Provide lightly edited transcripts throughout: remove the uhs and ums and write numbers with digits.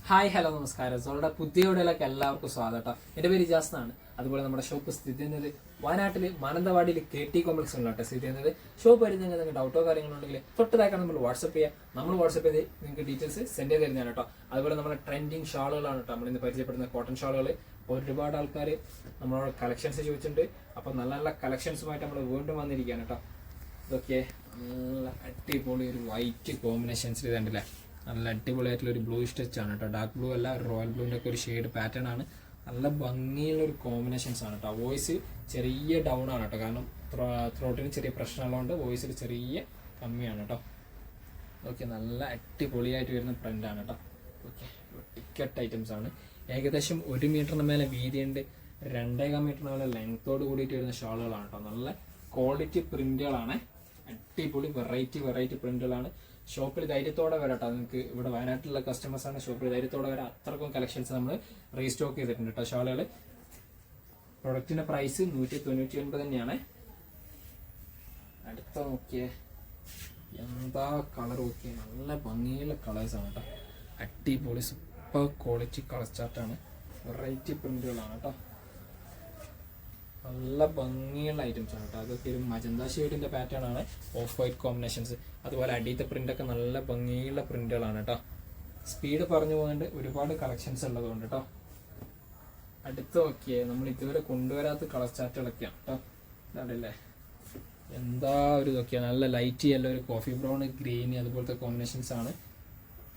Hi hello നമസ്കാരം. സോളുടെ പുതിയ വീഡിയോയിലേക്ക് എല്ലാവർക്കും സ്വാഗതം. എൻ്റെ പേര് ഇജാസ് എന്നാണ്. അതുപോലെ നമ്മുടെ ഷോപ്പ് സ്ഥിതി ചെയ്യുന്നത് വയനാട്ടിൽ മാനന്തവാടിയിൽ KT കോംപ്ലക്സ് ഉള്ളാട്ടെ സ്ഥിതി ചെയ്യുന്നത്. ഷോപ്പ് വരുന്നത് നിങ്ങൾക്ക് ഡൗട്ടോ കാര്യങ്ങളുണ്ടെങ്കിൽ തൊട്ടതാക്കാൻ നമ്മൾ വാട്സപ്പ് ചെയ്യാം. നമ്മൾ വാട്സപ്പ് ചെയ്ത് നിങ്ങൾക്ക് ഡീറ്റെയിൽസ് സെൻഡ് ചെയ്ത് തരുന്നതാണ് കേട്ടോ. അതുപോലെ നമ്മുടെ ട്രെൻഡിങ് ഷാളുകളാണ് കേട്ടോ നമ്മളിന്ന് പരിചയപ്പെടുന്ന കോട്ടൺ ഷാളുകൾ. ഒരുപാട് ആൾക്കാർ നമ്മളോട് കളക്ഷൻസ് ചോദിച്ചിട്ടുണ്ട്. അപ്പോൾ നല്ല നല്ല കളക്ഷൻസുമായിട്ട് നമ്മൾ വീണ്ടും വന്നിരിക്കുകയാണ് കേട്ടോ. ഇതൊക്കെ നല്ല അടിപൊളി ഒരു വൈറ്റ് കോമ്പിനേഷൻസിൽ ഇതുണ്ടല്ലേ, നല്ല അടിപൊളിയായിട്ടുള്ള ഒരു ബ്ലൂ സ്റ്റിച്ച് ആണ് കേട്ടോ. ഡാർക്ക് ബ്ലൂ അല്ല, റോയൽ ബ്ലൂവിൻ്റെ ഒക്കെ ഒരു ഷെയ്ഡ് പാറ്റേൺ ആണ്. നല്ല ഭംഗിയുള്ള ഒരു കോമ്പിനേഷൻസ് ആണ് കേട്ടോ. വോയിസ് ചെറിയ ഡൗൺ ആണ് കേട്ടോ, കാരണം ത്രോട്ടിന് ചെറിയ പ്രശ്നമുള്ളതുകൊണ്ട് വോയിസിൽ ചെറിയ കമ്മിയാണ് കേട്ടോ. ഓക്കെ, നല്ല അടിപൊളിയായിട്ട് വരുന്ന പ്രിൻ്റാണ് കേട്ടോ. ഓക്കെ, ടിക്കറ്റ് ഐറ്റംസ് ആണ്. ഏകദേശം 1 മീറ്ററിന് മേലെ വീതിയുണ്ട്, 2.5 മീറ്ററിന് മേലെ ലെങ്ത്തോട് കൂടിയിട്ട് വരുന്ന ഷാളുകളാണ് കേട്ടോ. നല്ല ക്വാളിറ്റി പ്രിന്റുകളാണ്, അടിപൊളി വെറൈറ്റി പ്രിന്റുകളാണ്. ഷോപ്പിൽ ധൈര്യത്തോടെ വരാട്ടോ. നിങ്ങൾക്ക് ഇവിടെ വയനാട്ടിലുള്ള കസ്റ്റമേഴ്സാണ്, ഷോപ്പിൽ ധൈര്യത്തോടെ വരാം. അത്രക്കും കളക്ഷൻസ് നമ്മൾ റീസ്റ്റോക്ക് ചെയ്തിട്ടുണ്ട് കേട്ടോ ഷാളുകൾ. പ്രൊഡക്റ്റിന്റെ പ്രൈസ് 199 തന്നെയാണ്. അടുത്ത നോക്കിയേ, എന്താ കളർ നോക്കിയേ, നല്ല ഭംഗിയുള്ള കളേഴ്സാണ് കേട്ടോ. അടിപൊളി സൂപ്പർ ക്വാളിറ്റി കളർ ചാർട്ടാണ്, വെറൈറ്റി പ്രിന്റുകളാണ് കേട്ടോ. നല്ല ഭംഗിയുള്ള ഐറ്റംസ് ആണ് കേട്ടോ. അതൊക്കെ ഒരു മജന്ത ഷെയ്ഡിന്റെ പാറ്റേൺ ആണ്, ഓഫ് വൈറ്റ് കോമ്പിനേഷൻസ്. അതുപോലെ അടിയത്തെ പ്രിന്റൊക്കെ നല്ല ഭംഗിയുള്ള പ്രിന്റുകളാണ് കേട്ടോ. സ്പീഡ് പറഞ്ഞു പോകുന്നുണ്ട്, ഒരുപാട് കളക്ഷൻസ് ഉള്ളതുകൊണ്ട് കേട്ടോ. അടുത്ത് നോക്കിയേ, നമ്മൾ ഇതുവരെ കൊണ്ടുവരാത്ത കളർ ചാർട്ടുകളൊക്കെയാണ് കേട്ടോ. ഇതാണല്ലേ, എന്താ ഒരു ഇതൊക്കെയാണ്, നല്ല ലൈറ്റ് യെല്ലോ, ഒരു കോഫി ബ്രൗൺ, ഗ്രീൻ, അതുപോലത്തെ കോമ്പിനേഷൻസ് ആണ്.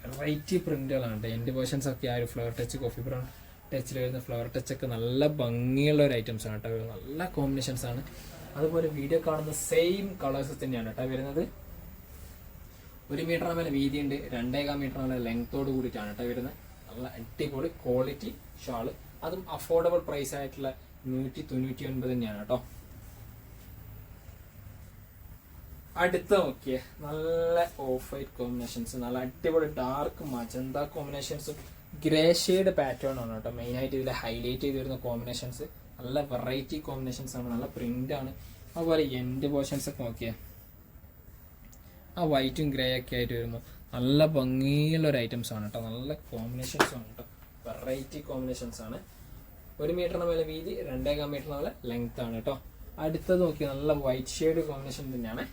വെറൈറ്റി പ്രിന്റുകളാണ് കേട്ടോ. എൻ്റെ വേർഷൻസ് ഒക്കെ ആ ഒരു ഫ്ലവർ ടച്ച്, കോഫി ബ്രൗൺ ടച്ചിൽ വരുന്ന ഫ്ലവർ ടച്ചൊക്കെ നല്ല ഭംഗിയുള്ള ഒരു ഐറ്റംസ് ആണ് കേട്ടോ. നല്ല കോമ്പിനേഷൻസ് ആണ്. അതുപോലെ വീഡിയോ കാണുന്ന സെയിം കളേഴ്സ് തന്നെയാണ് കേട്ടോ വരുന്നത്. 1 മീറ്ററിന് മേലെ വീതിയുണ്ട്, 2.5 മീറ്ററിന് മേലെ ലെങ്ത്തോട് കൂടിയിട്ടാണ് കേട്ടോ വരുന്നത്. നല്ല അടിപൊളി ക്വാളിറ്റി ഷാള്, അതും അഫോർഡബിൾ പ്രൈസ് ആയിട്ടുള്ള 199 തന്നെയാണ് കേട്ടോ. അടുത്ത നോക്കിയേ, നല്ല ഓഫ് വൈറ്റ് കോമ്പിനേഷൻസ്, നല്ല അടിപൊളി ഡാർക്ക് മജന്ത കോമ്പിനേഷൻസും ഗ്രേ ഷെയ്ഡ് പാറ്റേൺ ആണ് കേട്ടോ. മെയിനായിട്ട് ഇതിൽ ഹൈലൈറ്റ് ചെയ്ത് വരുന്ന കോമ്പിനേഷൻസ് നല്ല വെറൈറ്റി കോമ്പിനേഷൻസ് ആണ്, നല്ല പ്രിന്റ് ആണ്. അതുപോലെ എൻഡ് പോർഷൻസ് ഒക്കെ നോക്കിയാൽ ആ വൈറ്റും ഗ്രേ ഒക്കെ ആയിട്ട് വരുമ്പോൾ നല്ല ഭംഗിയുള്ള ഒരു ഐറ്റംസ് ആണ് കേട്ടോ. നല്ല കോമ്പിനേഷൻസ് ആണ് കേട്ടോ, വെറൈറ്റി കോമ്പിനേഷൻസ് ആണ്. 1 മീറ്ററിന് മേലെ വീതി, 2.5 മീറ്ററിന് മേലെ ലെങ്ത് ആണ് കേട്ടോ. അടുത്തത് നോക്കിയാൽ നല്ല വൈറ്റ് ഷെയ്ഡ് കോമ്പിനേഷൻ തന്നെയാണ്.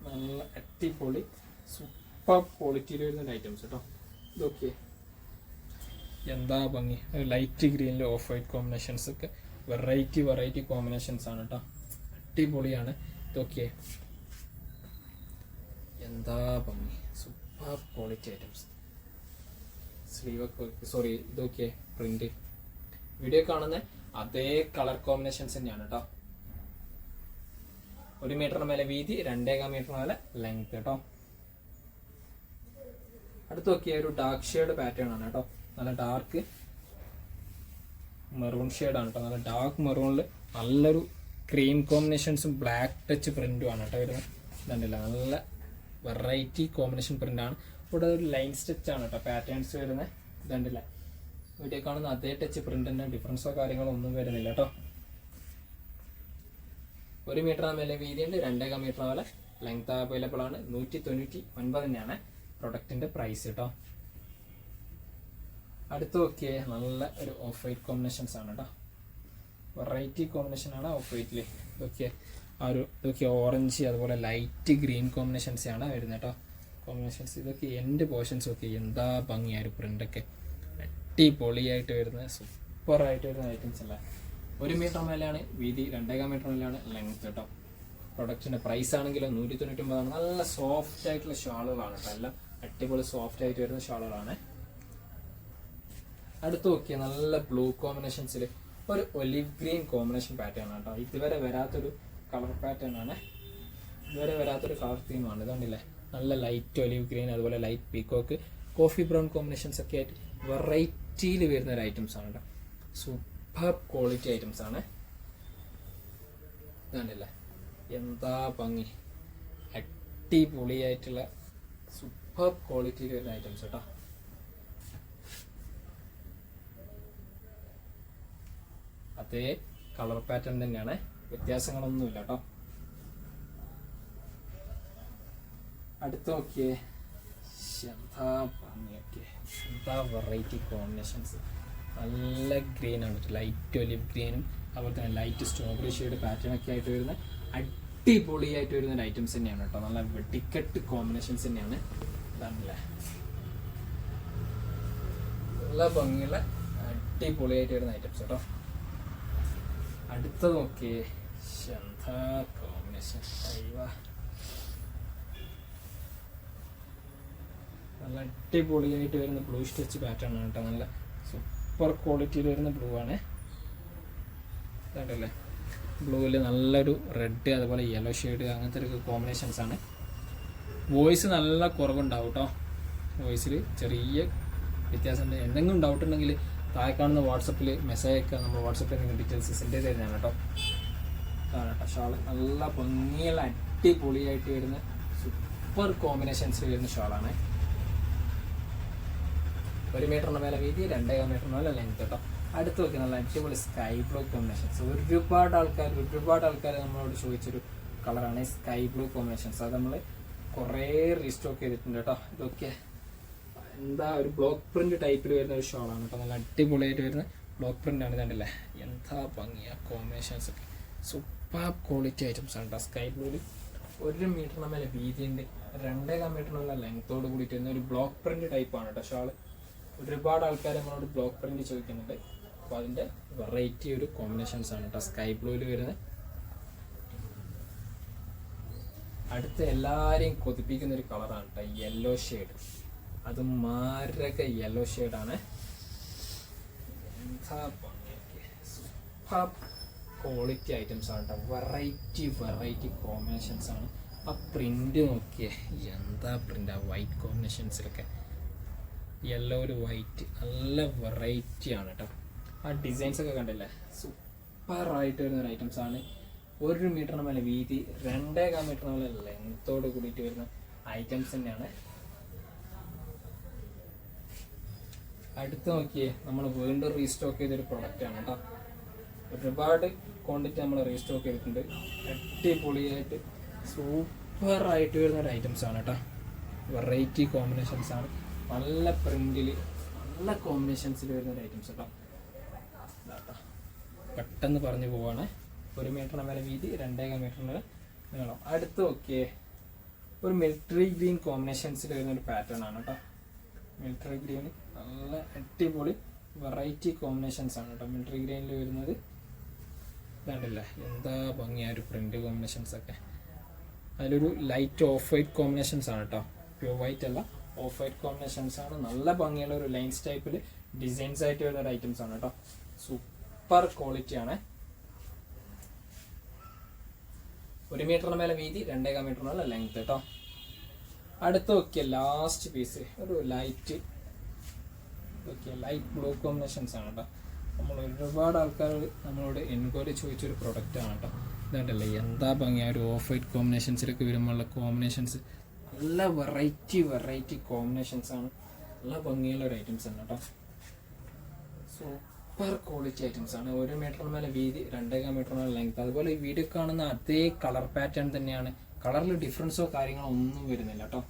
നല്ല അടിപൊളി സൂപ്പർ ക്വാളിറ്റിയിൽ വരുന്ന ഐറ്റംസ് കേട്ടോ. ഇതൊക്കെ എന്താ ഭംഗി, ലൈറ്റ് ഗ്രീനിൽ ഓഫ് വൈറ്റ് കോമ്പിനേഷൻസ് ഒക്കെ വെറൈറ്റി കോമ്പിനേഷൻസ് ആണ് കേട്ടോ. അടിപൊളിയാണ്. ഇതൊക്കെ എന്താ ഭംഗി, super quality items. Sleeve sorry, ഇതൊക്കെ പ്രിന്റ് വീഡിയോ കാണുന്ന അതേ കളർ കോമ്പിനേഷൻസ് തന്നെയാണ് കേട്ടോ. 1 മീറ്ററിന് മേലെ വീതി, 2.5 മീറ്ററിന് മേലെ ലെങ്ത് കേട്ടോ. അടുത്ത് നോക്കിയ ഒരു ഡാർക്ക് ഷെയ്ഡ് പാറ്റേൺ ആണ് കേട്ടോ. നല്ല ഡാർക്ക് മെറൂൺ ഷെയ്ഡാണ് കേട്ടോ. നല്ല ഡാർക്ക് മെറൂണിൽ നല്ലൊരു ക്രീം കോമ്പിനേഷൻസും ബ്ലാക്ക് ടച്ച് പ്രിന്റും ആണ് കേട്ടോ വരുന്നത്. ഇതുണ്ടല്ല, നല്ല വെറൈറ്റി കോമ്പിനേഷൻ പ്രിന്റാണ്. ഇവിടെ ഒരു ലൈൻ സ്റ്റിച്ച് ആണ് കേട്ടോ പാറ്റേൺസ് വരുന്നത്. ഇതുണ്ടല്ല, വീഡിയോ കാണുന്ന അതേ ടച്ച് പ്രിന്റിന്റെ ഡിഫറൻസോ കാര്യങ്ങളോ ഒന്നും വരുന്നില്ല കേട്ടോ. 1 മീറ്ററിന് മേലെ വീതിയുണ്ട്, 2.5 മീറ്ററിന് മേലെ ലെങ്ത് അവൈലബിൾ ആണ്. 199 തന്നെയാണ് പ്രൊഡക്റ്റിന്റെ പ്രൈസ് കേട്ടോ. അടുത്ത് നോക്കിയേ, നല്ല ഒരു ഓഫ് വൈറ്റ് കോമ്പിനേഷൻസ് ആണ് കേട്ടോ. വെറൈറ്റി കോമ്പിനേഷൻ ആണ് ഓഫ് വൈറ്റിൽ. ഇതൊക്കെ ആ ഒരു ഇതൊക്കെ ഓറഞ്ച്, അതുപോലെ ലൈറ്റ് ഗ്രീൻ കോമ്പിനേഷൻസ് ആണ് വരുന്നത് കേട്ടോ. കോമ്പിനേഷൻസ് ഇതൊക്കെ എൻ്റെ പോർഷൻസ് ഒക്കെ എന്താ ഭംഗിയായ ഒരു പ്രിൻ്റൊക്കെ അടിപൊളിയായിട്ട് വരുന്ന സൂപ്പറായിട്ട് വരുന്ന ഐറ്റംസ് അല്ല. 1 മീറ്റർ മേലെയാണ് വീതി, 2.5 മീറ്റർ മേലെയാണ് ലെങ്ത് കേട്ടോ. പ്രൊഡക്റ്റിന്റെ പ്രൈസ് ആണെങ്കിലും 199 ആണ്. നല്ല സോഫ്റ്റ് ആയിട്ടുള്ള ഷാളുകളാണ് കേട്ടോ. എല്ലാം അടിപൊളി സോഫ്റ്റ് ആയിട്ട് വരുന്ന ഷാളുകളാണ്. അടുത്ത് നോക്കിയ നല്ല ബ്ലൂ കോമ്പിനേഷൻസിൽ ഒരു ഒലിവ് ഗ്രീൻ കോമ്പിനേഷൻ പാറ്റേൺ ആണ് കേട്ടോ. ഇതുവരെ വരാത്തൊരു കളർ പാറ്റേൺ ആണ്, ഇതുവരെ വരാത്തൊരു കളർ തീമാണ്. ഇതുകൊണ്ടില്ലേ, നല്ല ലൈറ്റ് ഒലിവ് ഗ്രീൻ, അതുപോലെ light peacock, coffee brown combinations ഒക്കെ ആയിട്ട് വെറൈറ്റിയിൽ വരുന്ന ഒരു ഐറ്റംസ് ആണ് കേട്ടോ. സൂപ്പർ ക്വാളിറ്റി ഐറ്റംസ് ആണ്. ഇതുകൊണ്ടില്ലേ, എന്താ ഭംഗി, അടിപൊളിയായിട്ടുള്ള സൂപ്പർ ക്വാളിറ്റിയിൽ വരുന്ന ഐറ്റംസ് കേട്ടോ. അതേ കളർ പാറ്റേൺ തന്നെയാണ്, വ്യത്യാസങ്ങളൊന്നുമില്ല കേട്ടോ. അടുത്ത് നോക്കിയേ, എന്താ ഭംഗി, എന്താ വെറൈറ്റി കോമ്പിനേഷൻസ്. നല്ല ഗ്രീനാണ്, ലൈറ്റ് ഒലിവ് ഗ്രീനും അതുപോലെ തന്നെ ലൈറ്റ് സ്ട്രോബെറി ഷെയ്ഡ് പാറ്റേൺ ഒക്കെ ആയിട്ട് വരുന്ന അടിപൊളിയായിട്ട് വരുന്ന ഐറ്റംസ് തന്നെയാണ് കേട്ടോ. നല്ല വെടിക്കെട്ട് കോമ്പിനേഷൻസ് തന്നെയാണ്. ഇതാണല്ലേ നല്ല ഭംഗിയുള്ള അടിപൊളിയായിട്ട് വരുന്ന ഐറ്റംസ് കേട്ടോ. അടുത്തത് നോക്കിയേ, എന്താ കോമ്പിനേഷൻ. നല്ല അടിപൊളിയായിട്ട് വരുന്ന ബ്ലൂ സ്റ്റിച്ച് പാറ്റേൺ ആണ് കേട്ടോ. നല്ല സൂപ്പർ ക്വാളിറ്റിയിൽ വരുന്ന ബ്ലൂ ആണ്. ഇതല്ലേ ബ്ലൂവിൽ നല്ലൊരു റെഡ് അതുപോലെ യെല്ലോ ഷെയ്ഡ് അങ്ങനത്തെ ഒരു കോമ്പിനേഷൻസ് ആണ്. വോയിസ് നല്ല കുറവുണ്ടാവും കേട്ടോ. വോയിസിൽ ചെറിയ വ്യത്യാസമുണ്ട്. എന്തെങ്കിലും ഡൗട്ട് ഉണ്ടെങ്കിൽ താഴെ കാണുന്ന വാട്സപ്പിൽ മെസ്സേജ് അയക്കുക. നമ്മൾ വാട്സപ്പിൽ എന്തെങ്കിലും ഡീറ്റെയിൽസ് സെൻഡ് ചെയ്ത് തരുന്നതാണ് കേട്ടോ. അതാണ് കേട്ടോ ഷാള്. നല്ല ഭംഗിയുള്ള അടിപൊളിയായിട്ട് വരുന്ന സൂപ്പർ കോമ്പിനേഷൻസിൽ വരുന്ന ഷാളാണ്. 1 മീറ്ററിന് മേലെ വീതി, 2.5 മീറ്ററിന് മേലെ ലെങ്ത് കേട്ടോ. അടുത്ത് നോക്കി നല്ല അടിപൊളി സ്കൈ ബ്ലൂ കോമ്പിനേഷൻസ്. ഒരുപാട് ആൾക്കാർ നമ്മളോട് ചോദിച്ചൊരു കളറാണ് സ്കൈ ബ്ലൂ കോമ്പിനേഷൻസ്. അത് നമ്മൾ കുറേ റീസ്റ്റോക്ക് ചെയ്തിട്ടുണ്ട് കേട്ടോ. ഇതൊക്കെ എന്താ ഒരു ബ്ലോക്ക് പ്രിന്റ് ടൈപ്പിൽ വരുന്ന ഒരു ഷോളാണ് കേട്ടോ. നല്ല അടിപൊളിയായിട്ട് വരുന്ന ബ്ലോക്ക് പ്രിന്റ് ആണ്. ഇതല്ലേ എന്താ ഭംഗിയാ കോമ്പിനേഷൻസ് ഒക്കെ. സൂപ്പർ ക്വാളിറ്റി ഐറ്റംസ് ആണ് കേട്ടോ. സ്കൈ ബ്ലൂവിൽ 1 മീറ്ററിന് മേലെ വീതിയുണ്ട്, 2.5 മീറ്ററിനുള്ള ലെങ്ത്തോട് കൂടിയിട്ട് വരുന്ന ഒരു ബ്ലോക്ക് പ്രിന്റ് ടൈപ്പാണ് കേട്ടോ ഷോള്. ഒരുപാട് ആൾക്കാർ നമ്മളോട് ബ്ലോക്ക് പ്രിന്റ് ചോദിക്കുന്നുണ്ട്. അപ്പോൾ അതിൻ്റെ വെറൈറ്റി ഒരു കോമ്പിനേഷൻസ് ആണ് കേട്ടോ സ്കൈ ബ്ലൂവിൽ വരുന്നത്. അടുത്ത എല്ലാവരെയും കൊതിപ്പിക്കുന്ന ഒരു കളറാണ് കേട്ടോ യെല്ലോ ഷെയ്ഡ്. അത് മാരക യെല്ലോ ഷെയ്ഡാണ്. സൂപ്പർ ക്വാളിറ്റി ഐറ്റംസ് ആണ് കേട്ടോ. വെറൈറ്റി കോമ്പിനേഷൻസ് ആണ്. ആ പ്രിന്റ് നോക്കിയേ, എന്താ പ്രിന്റ്. ആ വൈറ്റ് കോമ്പിനേഷൻസിലൊക്കെ യെല്ലോ ഒരു വൈറ്റ് നല്ല വെറൈറ്റി ആണ് കേട്ടോ. ആ ഡിസൈൻസ് ഒക്കെ കണ്ടില്ലേ, സൂപ്പറായിട്ട് വരുന്ന ഒരു ഐറ്റംസ് ആണ്. 1 മീറ്ററിന് മേലെ വീതി, 2.5 മീറ്ററിന് മേലെ ലെങ്ത്തോട് കൂടിയിട്ട് വരുന്ന ഐറ്റംസ് തന്നെയാണ്. അടുത്ത് നോക്കിയേ, നമ്മൾ വീണ്ടും റീസ്റ്റോക്ക് ചെയ്തൊരു പ്രൊഡക്റ്റ് ആണ് കേട്ടോ. ഒരുപാട് ക്വാണ്ടിറ്റി നമ്മൾ റീസ്റ്റോക്ക് ചെയ്തിട്ടുണ്ട്. അടിപൊളിയായിട്ട് സൂപ്പറായിട്ട് വരുന്ന ഒരു ഐറ്റംസ് ആണ് കേട്ടോ. വെറൈറ്റി കോമ്പിനേഷൻസ് ആണ്. നല്ല പ്രിന്റിൽ നല്ല കോമ്പിനേഷൻസിൽ വരുന്ന ഒരു ഐറ്റംസ് കേട്ടോ. പെട്ടെന്ന് പറഞ്ഞു പോവാണ്. 1 മീറ്ററിന് മേലെ വീതി, 2.5 മീറ്ററിന് നീളം. അടുത്ത് നോക്കിയേ, ഒരു മിലിറ്ററി ഗ്രീൻ കോമ്പിനേഷൻസിൽ വരുന്ന ഒരു പാറ്റേൺ ആണ് കേട്ടോ. മിലിറ്ററി ഗ്രീൻ നല്ല അടിപൊളി വെറൈറ്റി കോമ്പിനേഷൻസ് ആണ് കേട്ടോ. മിലിറ്ററി ഗ്രീനിൽ വരുന്നത് ഇതാണ്ടല്ലേ, എന്താ ഭംഗിയായ ഒരു പ്രിന്റ് കോമ്പിനേഷൻസ് ഒക്കെ. അതിലൊരു ലൈറ്റ് ഓഫ് വൈറ്റ് കോമ്പിനേഷൻസ് ആണ് കേട്ടോ. പ്യൂർ വൈറ്റ് അല്ല, ഓഫ് വൈറ്റ് കോമ്പിനേഷൻസ് ആണ്. നല്ല ഭംഗിയുള്ള ഒരു ലൈൻസ് ടൈപ്പിൽ ഡിസൈൻസ് ആയിട്ട് വരുന്ന ഒരു ഐറ്റംസ് ആണ് കേട്ടോ. സൂപ്പർ ക്വാളിറ്റി ആണ്. 1 മീറ്ററിന് മേലെ വീതി, 2.5 മീറ്ററിനുള്ള ലെങ്ത് കേട്ടോ. അടുത്ത് നോക്കിയ ലാസ്റ്റ് പീസ് ഒരു ലൈറ്റ് ബ്ലൂ കോമ്പിനേഷൻസ് ആണ് കേട്ടോ. നമ്മൾ ഒരുപാട് ആൾക്കാർ നമ്മളോട് എൻക്വയറി ചോദിച്ചൊരു പ്രൊഡക്റ്റ് ആണ് കേട്ടോ. ഇതുണ്ടല്ലേ എന്താ ഭംഗിയായ ഒരു ഓഫ് വൈറ്റ് കോമ്പിനേഷൻസിലൊക്കെ വരുമ്പോഴുള്ള കോമ്പിനേഷൻസ്. നല്ല വെറൈറ്റി കോമ്പിനേഷൻസ് ആണ്. നല്ല ഭംഗിയുള്ള ഒരു ഐറ്റംസ് ആണ് കേട്ടോ. സൂപ്പർ ക്വാളിറ്റി ഐറ്റംസ് ആണ്. 1 മീറ്ററിന് മേലെ വീതി, 2.5 മീറ്ററിനുള്ള ലെങ്ത്. അതുപോലെ ഈ വീഡിയോ കാണുന്ന അതേ കളർ പാറ്റേൺ തന്നെയാണ്. കളറിൽ ഡിഫറൻസോ കാര്യങ്ങളോ ഒന്നും വരുന്നില്ല കേട്ടോ.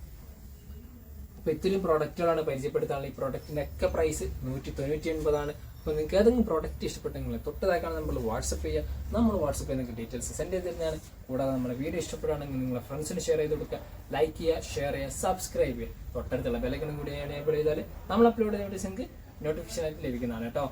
അപ്പോൾ ഇത്രയും പ്രോഡക്റ്റുകളാണ് പരിചയപ്പെടുത്താനുള്ള. ഈ പ്രോഡക്റ്റിൻ്റെ ഒക്കെ പ്രൈസ് 199 ആണ്. അപ്പോൾ നിങ്ങൾക്ക് ഏതെങ്കിലും പ്രോഡക്റ്റ് ഇഷ്ടപ്പെട്ടെങ്കിൽ തൊട്ടതായിക്കാണ് നമ്മൾ വാട്സപ്പ് ചെയ്യുക. നമ്മൾ വാട്സപ്പ് ചെയ്യുന്ന ഡീറ്റെയിൽസ് സെൻഡ് ചെയ്ത് തരുന്നതാണ്. കൂടാതെ നമ്മുടെ വീഡിയോ ഇഷ്ടപ്പെടുകയാണെങ്കിൽ നിങ്ങളുടെ ഫ്രണ്ട്സിന് ഷെയർ ചെയ്ത് കൊടുക്കുക. ലൈക്ക് ചെയ്യുക, ഷെയർ ചെയ്യുക, സബ്സ്ക്രൈബ് ചെയ്യുക. തൊട്ടടുത്തുള്ള ബെലൈക്കണും കൂടി എനേബിൾ ചെയ്താൽ നമ്മൾ അപ്ലോഡ് ചെയ്യുന്ന വീഡിയോസ് നിങ്ങൾക്ക് നോട്ടിഫിക്കേഷൻ ആയിട്ട് ലഭിക്കുന്നതാണ് കേട്ടോ.